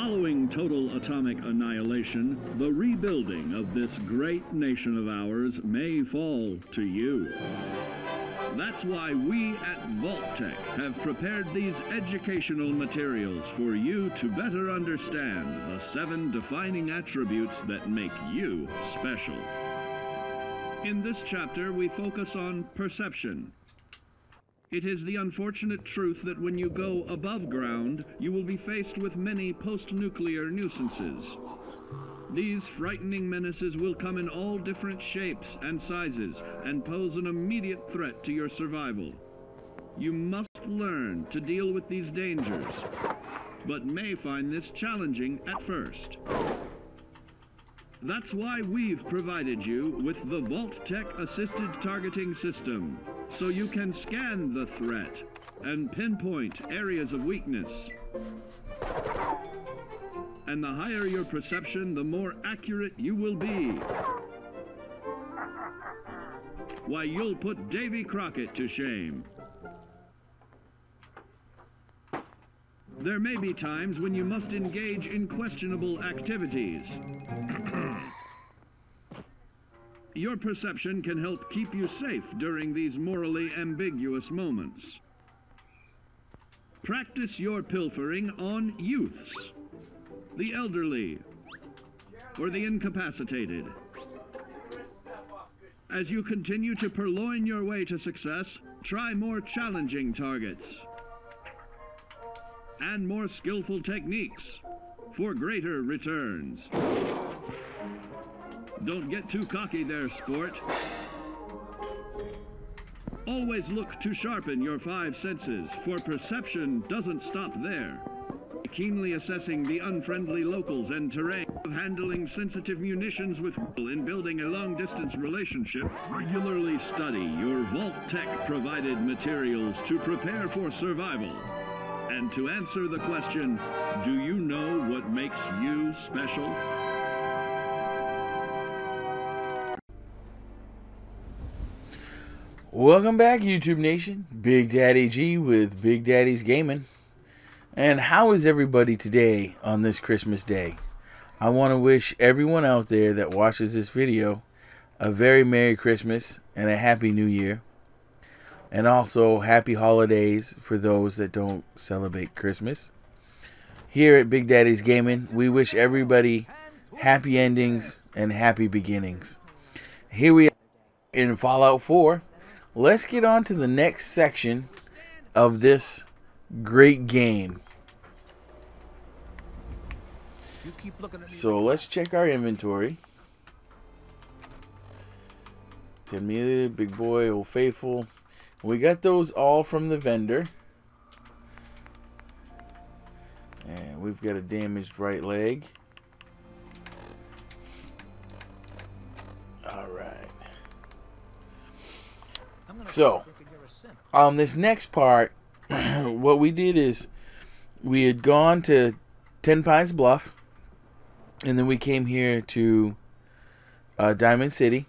Following total atomic annihilation, the rebuilding of this great nation of ours may fall to you. That's why we at Vault-Tec have prepared these educational materials for you to better understand the 7 defining attributes that make you special. In this chapter, we focus on perception. It is the unfortunate truth that when you go above ground, you will be faced with many post-nuclear nuisances. These frightening menaces will come in all different shapes and sizes and pose an immediate threat to your survival. You must learn to deal with these dangers, but may find this challenging at first. That's why we've provided you with the Vault-Tec Assisted Targeting System, so you can scan the threat and pinpoint areas of weakness. And the higher your perception, the more accurate you will be. Why, you'll put Davy Crockett to shame. There may be times when you must engage in questionable activities. Your perception can help keep you safe during these morally ambiguous moments. Practice your pilfering on youths, the elderly, or the incapacitated. As you continue to purloin your way to success, try more challenging targets and more skillful techniques for greater returns. Don't get too cocky there, sport. Always look to sharpen your 5 senses, for perception doesn't stop there. Keenly assessing the unfriendly locals and terrain, handling sensitive munitions with in building a long-distance relationship, regularly study your Vault-Tec provided materials to prepare for survival. And to answer the question, do you know what makes you special? Welcome back, YouTube Nation. Big Daddy G with Big Daddy's Gaming. And how is everybody today on this Christmas Day? I want to wish everyone out there that watches this video a very Merry Christmas and a Happy New Year. And also Happy Holidays for those that don't celebrate Christmas. Here at Big Daddy's Gaming, we wish everybody happy endings and happy beginnings. Here we are in Fallout 4. Let's get on to the next section of this great game. So let's check our inventory. 10mm, Big Boy, Old Faithful. We got those all from the vendor. And we've got a damaged right leg. Alright. So, this next part, what we did is we had gone to 10 Pines Bluff, and then we came here to Diamond City.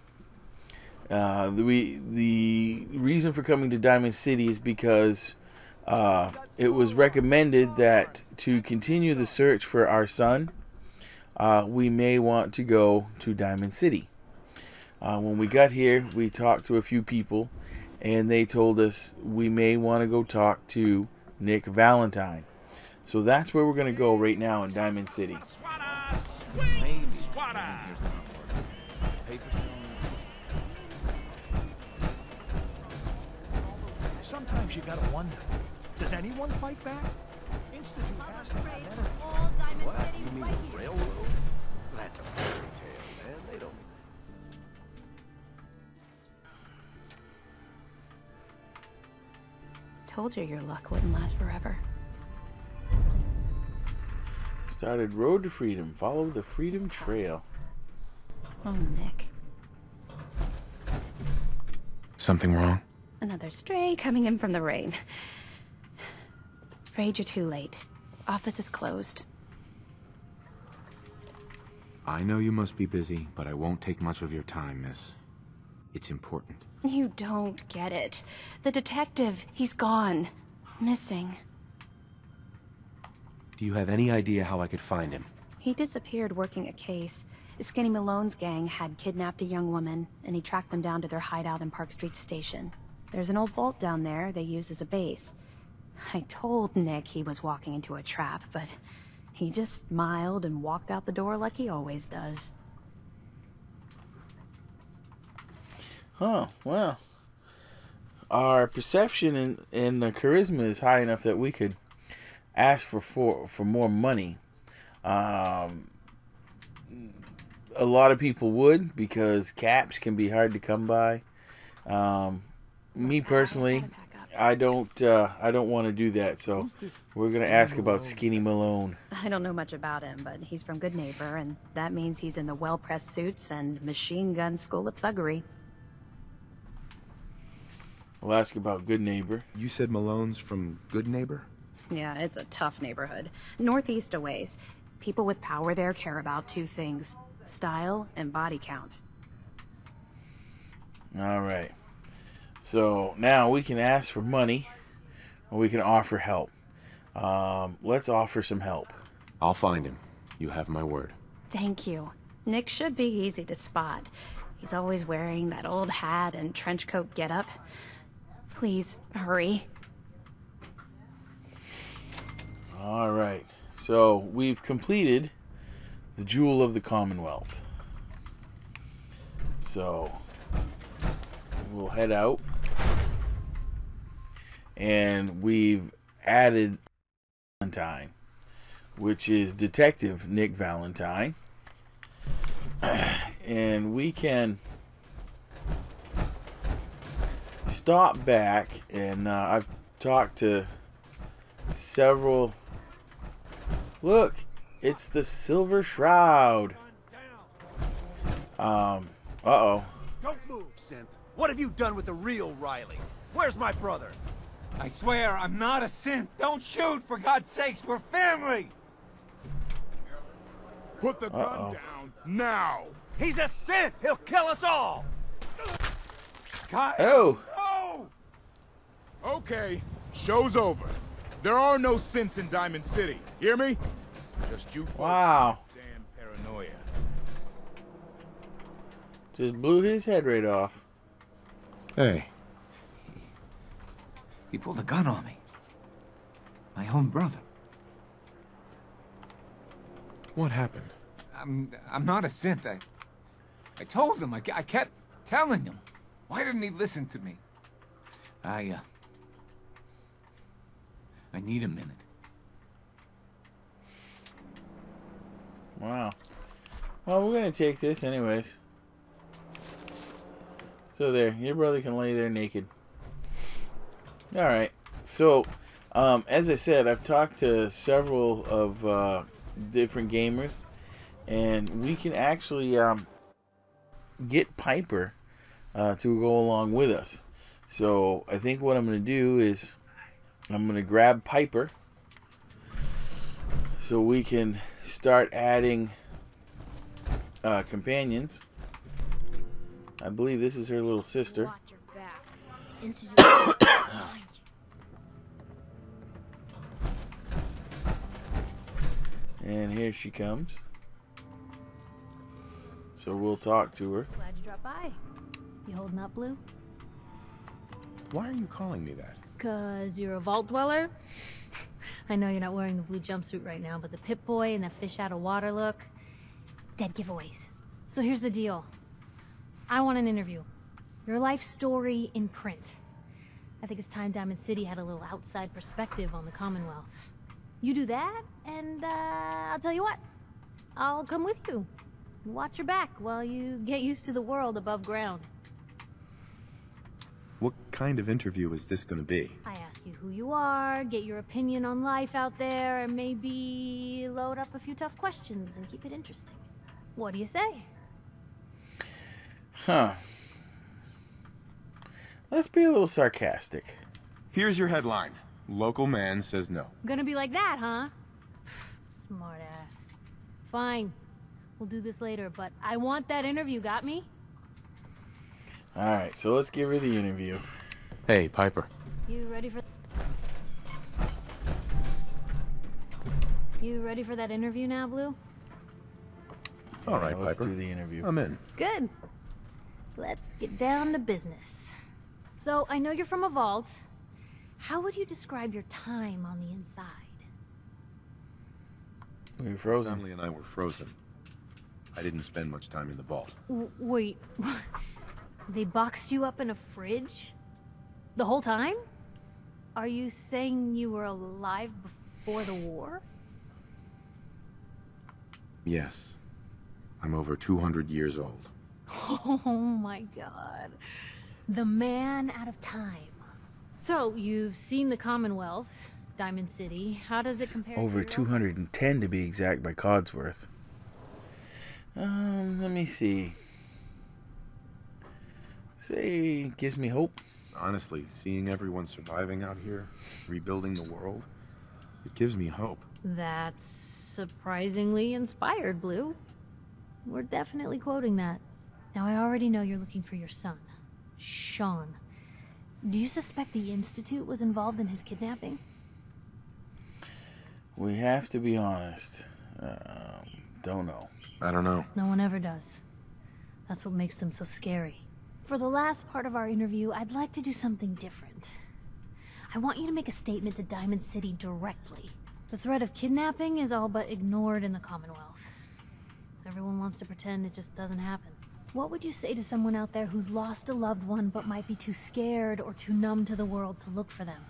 The reason for coming to Diamond City is because it was recommended that to continue the search for our son, we may want to go to Diamond City. When we got here, we talked to a few people, and they told us we may want to go talk to Nick Valentine. So that's where we're going to go right now in Diamond City. Sometimes you gotta wonder, does anyone fight back? Institute has to have better. What? You mean the railroad? That's a fairy tale, man. They don't. Told you your luck wouldn't last forever. Started Road to Freedom. Follow the Freedom Trail. Oh, Nick. Something wrong? Another stray coming in from the rain. Afraid you're too late. Office is closed. I know you must be busy, but I won't take much of your time, miss. It's important. You don't get it. The detective, he's gone. Missing. Do you have any idea how I could find him? He disappeared working a case. Skinny Malone's gang had kidnapped a young woman, and he tracked them down to their hideout in Park Street Station. There's an old vault down there they use as a base. I told Nick he was walking into a trap, but he just smiled and walked out the door like he always does. Huh, well. Our perception and the charisma is high enough that we could ask for more money. A lot of people would, because caps can be hard to come by. Me personally, I don't want to do that, so we're gonna ask about Skinny Malone. I don't know much about him, but he's from Good Neighbor, and that means he's in the well-pressed suits and machine gun school of thuggery. We'll ask about Good Neighbor. You said Malone's from Good Neighbor? Yeah, it's a tough neighborhood. Northeast a ways. People with power there care about two things: style and body count. All right. So now we can ask for money, or we can offer help. Let's offer some help. I'll find him. You have my word. Thank you. Nick should be easy to spot. He's always wearing that old hat and trench coat getup. Please, hurry. All right. So we've completed the Jewel of the Commonwealth. So we'll head out. And we've added Valentine, which is Detective Nick Valentine. And we can stop back, and I've talked to several. Look, it's the Silver Shroud. Uh-oh. Don't move, Synth. What have you done with the real Riley? Where's my brother? I swear, I'm not a synth. Don't shoot, for God's sakes, we're family! Put the gun down, now! He's a Synth! He'll kill us all! God, Oh. no! Okay, show's over. There are no synths in Diamond City. Hear me? Just you folks. Wow. Damn paranoia. Just blew his head right off. Hey. He pulled a gun on me. My own brother. What happened? I'm not a synth. I told him. I kept telling him. Why didn't he listen to me? I need a minute. Wow. Well, we're gonna take this anyways. So there, your brother can lay there naked. Alright, so as I said, I've talked to several of different gamers, and we can actually get Piper to go along with us. So I think what I'm going to do is I'm going to grab Piper so we can start adding companions. I believe this is her little sister. Watch your back. Institute behind you. And here she comes. So we'll talk to her. Glad you dropped by. You holding up, Blue? Why are you calling me that? 'Cause you're a vault dweller? I know you're not wearing the blue jumpsuit right now, but the Pip-Boy and the fish out of water look, dead giveaways. So here's the deal. I want an interview. Your life story in print. I think it's time Diamond City had a little outside perspective on the Commonwealth. You do that, and I'll tell you what. I'll come with you. Watch your back while you get used to the world above ground. What kind of interview is this going to be? I ask you who you are, get your opinion on life out there, and maybe load up a few tough questions and keep it interesting. What do you say? Huh. Let's be a little sarcastic. Here's your headline. Local man says no. Gonna be like that, huh? Smart ass. Fine. We'll do this later, but I want that interview, got me? Alright, so let's give her the interview. Hey, Piper. You ready for... You ready for that interview now, Blue? All right, let's Piper. do the interview. I'm in. Good. Let's get down to business. So, I know you're from a vault. How would you describe your time on the inside? We were frozen. Family and I were frozen. I didn't spend much time in the vault. Wait, they boxed you up in a fridge? The whole time? Are you saying you were alive before the war? Yes. I'm over 200 years old. Oh my god. The man out of time. So, you've seen the Commonwealth, Diamond City. How does it compare Over to 210 to be exact by Codsworth. Let me see. Say, gives me hope. Honestly, seeing everyone surviving out here, rebuilding the world, it gives me hope. That's surprisingly inspired, Blue. We're definitely quoting that. Now, I already know you're looking for your son, Sean. Do you suspect the Institute was involved in his kidnapping? We have to be honest. Don't know. I don't know. No one ever does. That's what makes them so scary. For the last part of our interview, I'd like to do something different. I want you to make a statement to Diamond City directly. The threat of kidnapping is all but ignored in the Commonwealth. Everyone wants to pretend it just doesn't happen. What would you say to someone out there who's lost a loved one but might be too scared or too numb to the world to look for them?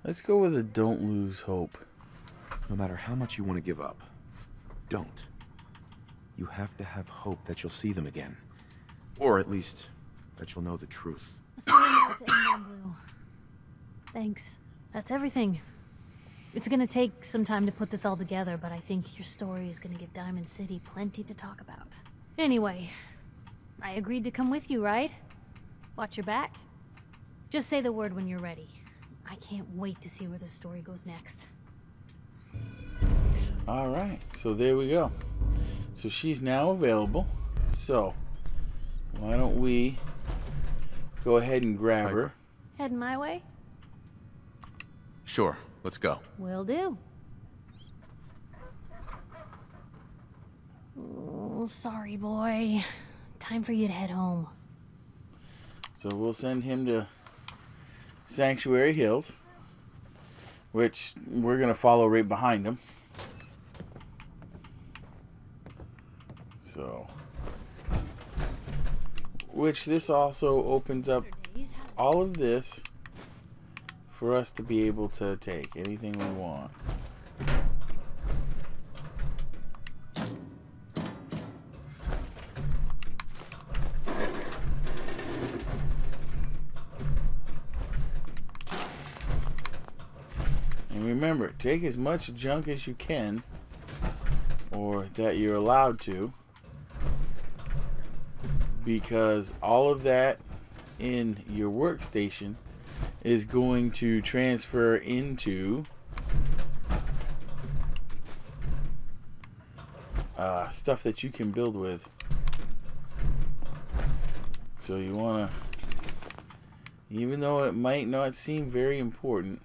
Let's go with a don't lose hope. No matter how much you want to give up, don't. You have to have hope that you'll see them again. Or at least, that you'll know the truth. A story about to end on, Blue. Thanks. That's everything. It's gonna take some time to put this all together, but I think your story is gonna give Diamond City plenty to talk about. Anyway, I agreed to come with you, right? Watch your back. Just say the word when you're ready. I can't wait to see where the story goes next. Alright, so there we go. So she's now available. So, why don't we go ahead and grab her. Heading my way? Sure, let's go. Will do. Oh, sorry, boy. Time for you to head home. So we'll send him to Sanctuary Hills, which we're going to follow right behind him. So, which this also opens up all of this for us to be able to take anything we want. And remember, take as much junk as you can, or that you're allowed to, because all of that in your workstation is going to transfer into stuff that you can build with. So you want to, even though it might not seem very important,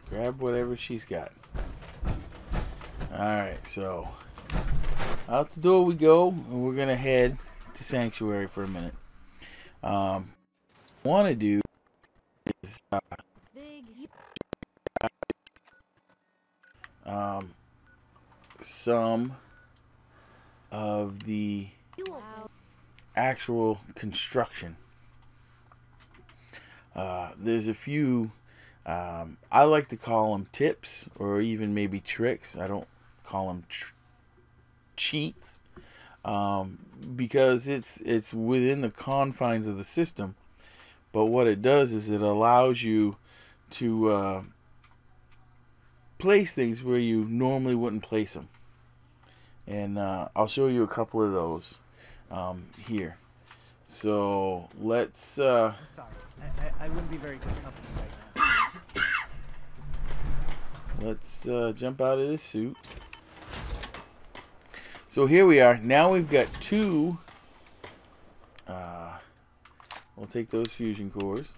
grab whatever she's got. Alright, so out the door we go, and we're going to head to Sanctuary for a minute. Want to do is some of the actual construction. There's a few, I like to call them tips, or even maybe tricks. I don't call them cheats, because it's within the confines of the system. But what it does is it allows you to place things where you normally wouldn't place them. And I'll show you a couple of those here. So let's... I'm sorry. I wouldn't be very good company right now. Let's jump out of this suit. So here we are. Now we've got two. We'll take those fusion cores.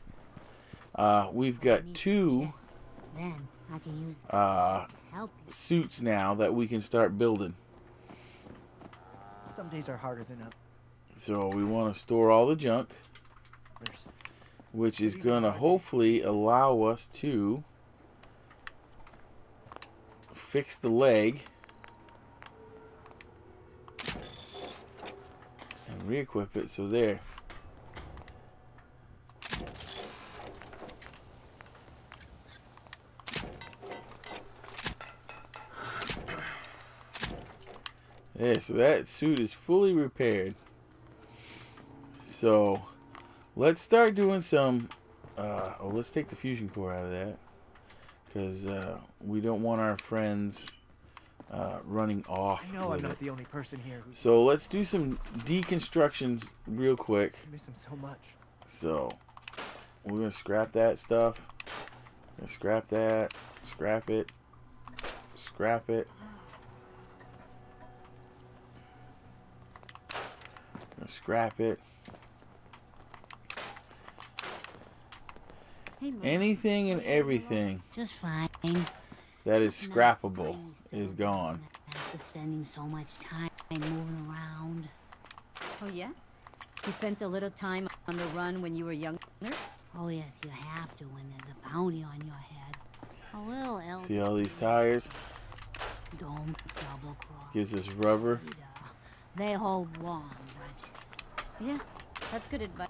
We've got two Then I can use this help you. suits now that we can start building. Some days are harder than others. So we want to store all the junk, which is going to hopefully allow us to fix the leg and re-equip it. So there. Yeah, so that suit is fully repaired. So let's start doing some let's take the fusion core out of that, because we don't want our friends running off. I know I'm with not it. the only person here who's So let's do some deconstructions real quick. I miss him so much. So we're gonna scrap that stuff. We're gonna scrap that, scrap it, scrap it. Scrap it. Hey, look. Anything and everything Just fine. that is scrappable is gone. After spending so much time moving around. Oh, yeah? You spent a little time on the run when you were younger? Oh yes, you have to when there's a bounty on your head. A little else. See all these tires? Don't double cross. Gives us rubber. They hold long grudges. Yeah, that's good advice.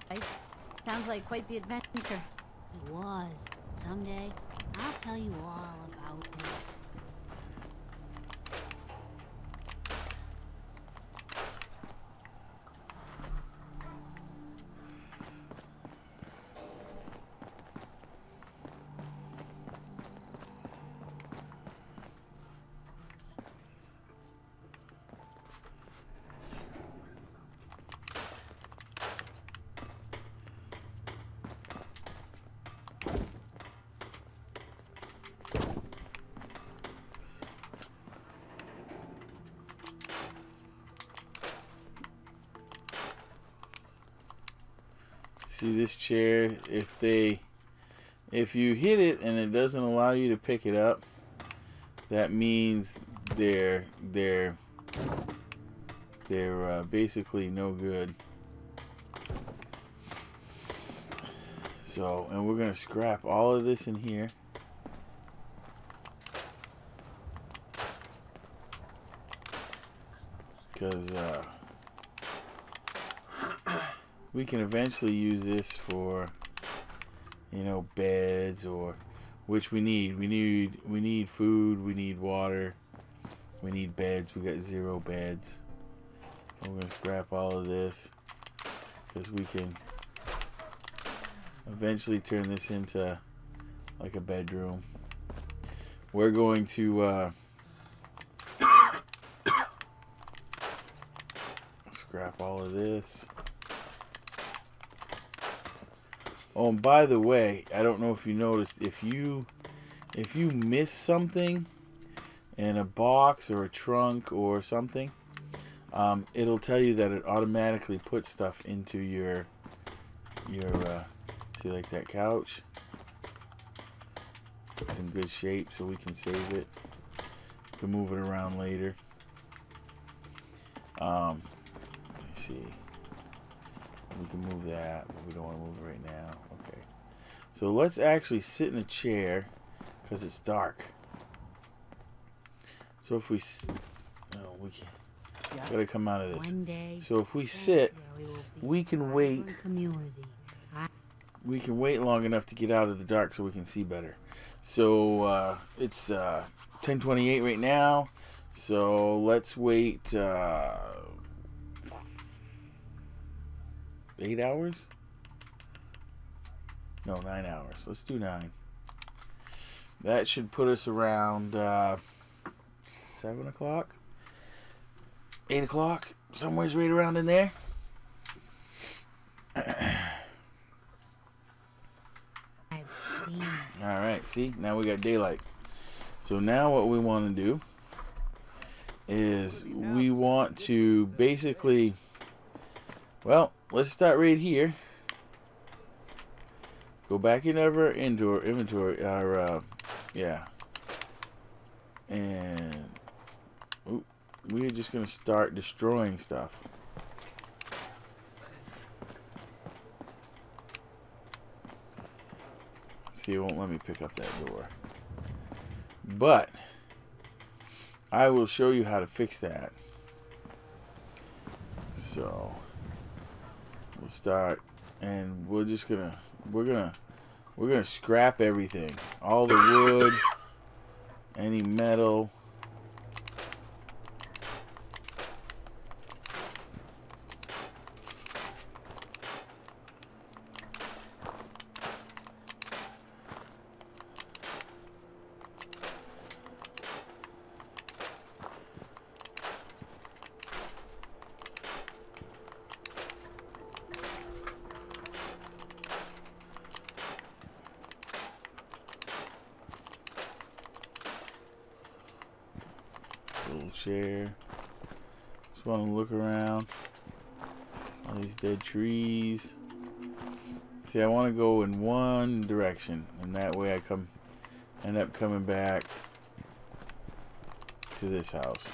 Sounds like quite the adventure. It was. Someday, I'll tell you all about it. See this chair, if you hit it and it doesn't allow you to pick it up, that means they're basically no good. So, and we're gonna scrap all of this in here. Because we can eventually use this for, you know, beds, or which we need. We need food, we need water, we need beds. We got 0 beds. And we're gonna scrap all of this because we can eventually turn this into like a bedroom. We're going to scrap all of this. Oh, and by the way, I don't know if you noticed, if you miss something in a box or a trunk or something, it'll tell you that it automatically puts stuff into your see, like that couch. It's in good shape, so we can save it. We can move it around later. Let me see. We can move that, but we don't want to move it right now. Okay. So let's actually sit in a chair because it's dark. So if we, we can, gotta come out of this. So if we sit, we can wait. We can wait long enough to get out of the dark so we can see better. So it's 10:28 right now. So let's wait 8 hours? No, 9 hours. Let's do 9. That should put us around 7 o'clock, 8 o'clock, somewhere's right around in there. Alright, see, now we got daylight. So now what we want to do is we want to basically, well, let's start right here. Go back into our inventory, yeah. And we're just going to start destroying stuff. See, it won't let me pick up that door. But I will show you how to fix that. So we'll start, and we're gonna scrap everything, all the wood, any metal. Little chair. Just want to look around. All these dead trees. See, I want to go in one direction, and that way I end up coming back to this house.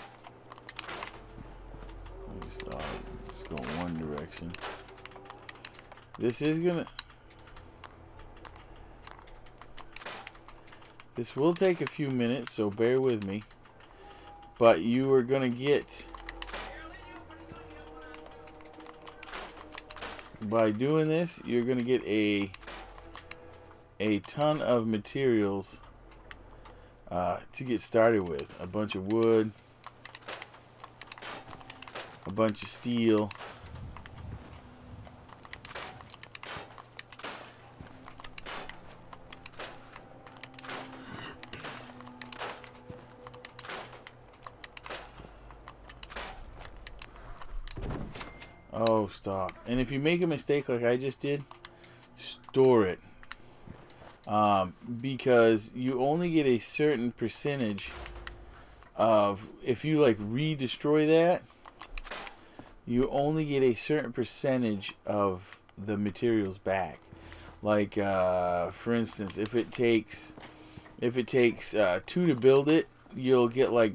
Just go in one direction. This will take a few minutes, so bear with me. But you are going to get, by doing this, you're going to get a ton of materials to get started with. A bunch of wood, a bunch of steel, oh, stop. And if you make a mistake like I just did, store it. Because you only get a certain percentage of, if you like re-destroy that, you only get a certain percentage of the materials back. Like, for instance, if it takes 2 to build it, you'll get like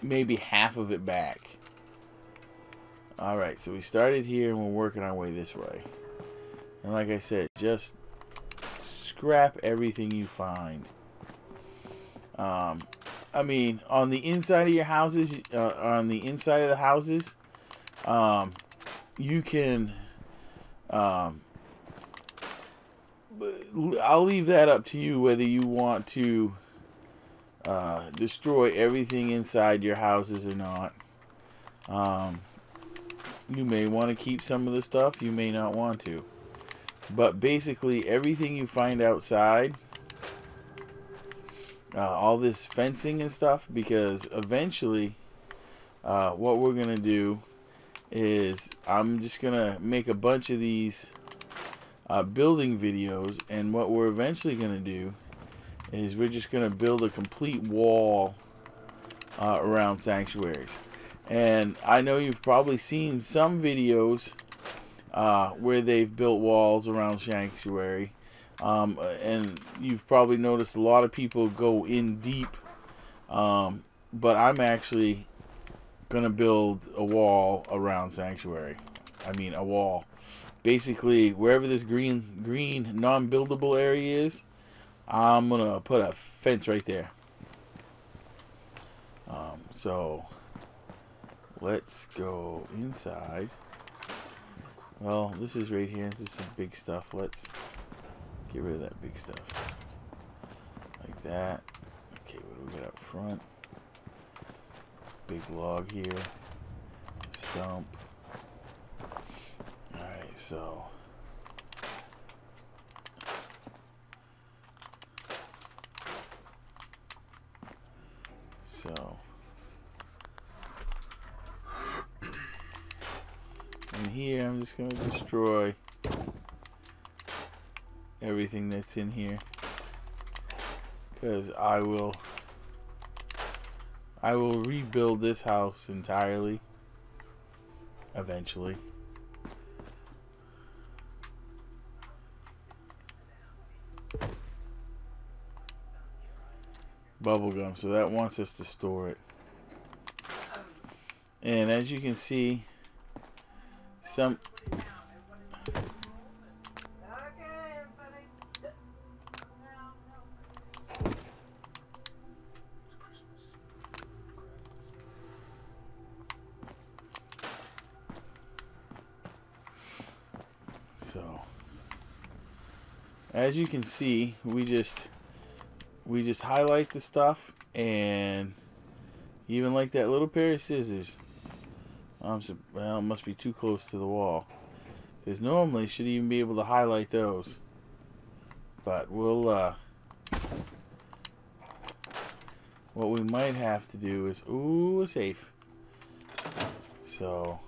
maybe half of it back. Alright, so we started here and we're working our way this way. And like I said, just scrap everything you find. I mean, on the inside of your houses, on the inside of the houses, you can, I'll leave that up to you whether you want to destroy everything inside your houses or not. You may want to keep some of the stuff, you may not want to. But basically, everything you find outside, all this fencing and stuff, because eventually, what we're going to do is, I'm just going to make a bunch of these building videos, and what we're eventually going to do is we're just going to build a complete wall around sanctuaries. And I know you've probably seen some videos where they've built walls around sanctuary, and you've probably noticed a lot of people go in deep, but I'm actually gonna build a wall around sanctuary. I mean, a wall. Basically, wherever this green non-buildable area is, I'm gonna put a fence right there. So let's go inside. Well, this is right here. This is some big stuff. Let's get rid of that big stuff. Like that. Okay, what do we got up front? Big log here. Stump. Alright, so and here I'm just going to destroy everything that's in here, because I will I will rebuild this house entirely eventually. Bubblegum, so that wants us to store it. And as you can see, some so as you can see, we just highlight the stuff, and even like that little pair of scissors, well, it must be too close to the wall, because normally you should even be able to highlight those, but we'll what we might have to do is, ooh, a safe. So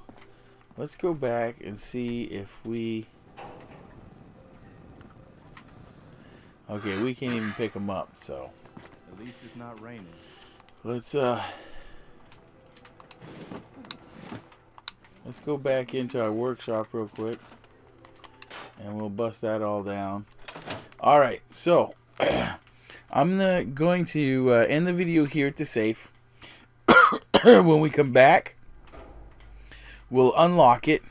let's go back and see if we, okay, we can't even pick them up, so at least it's not raining. let's go back into our workshop real quick, and we'll bust that all down. Alright, so I'm going to end the video here at the safe. When we come back, we'll unlock it,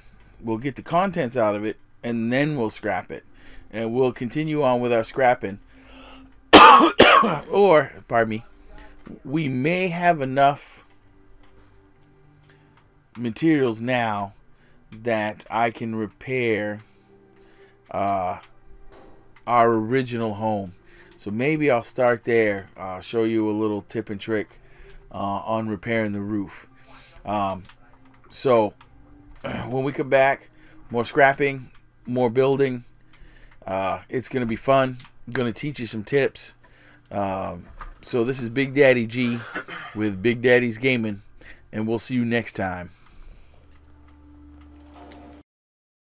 we'll get the contents out of it, and then we'll scrap it. And we'll continue on with our scrapping. Or, pardon me, we may have enough materials now that I can repair our original home. So maybe I'll start there, show you a little tip and trick on repairing the roof. So when we come back, more scrapping, more building. It's going to be fun. I'm going to teach you some tips. So this is Big Daddy G with Big Daddy's Gaming, and we'll see you next time.